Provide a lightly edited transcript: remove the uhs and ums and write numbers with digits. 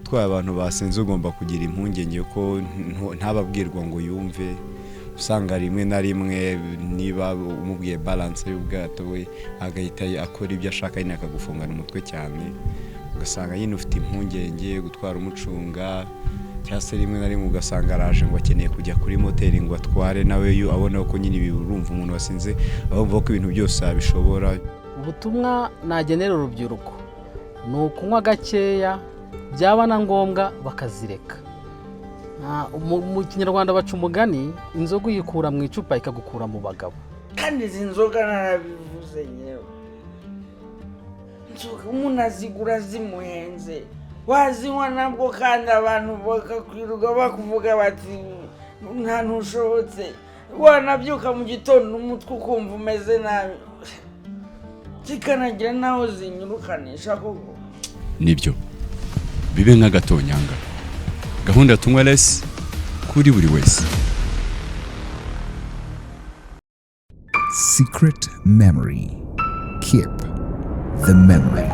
utwaye abantu basenze ugomba kugira impungenge ko ntababwirwa ngo yumve, usanga rimwe na rimwe niba umubwiye balance y'ubwato we agahita akora ibyo ashaka nyine akagufungana umutwe cyane, ugasanga nyine ufite impungenge gutwara umucunga, cyangwa se rimwe na rimwe ugasanga araje ngo akeneye kujya kuri moteri ngo atware nawe abona ko nyine ibi urumva umuntu wasinze abumva ko ibintu byose abishobora. Ubutumwa nagenera urubyiruko ni ukunywa gakeya, byaba na ngombwa bakazireka. Mu kinyarwanda baca umugani, inzoga uyikura mu icupa ikagukura mu bagabo. Kandi izi nzoga narabivuze yewe, nzoga umuntu azigura zimuhenze, wazinywa nabwo kandi abantu bakakwiruka bakuvuga bati nta ntushobotse, wanabyuka mu gitondo umutwe ukumva umeze nabi, kikanagira naho zinyurukanisha koko. Nibyo bibe nk'agatonyanga, gahunda tunywa less kuri buri wese. Secret memory. Keep the memory.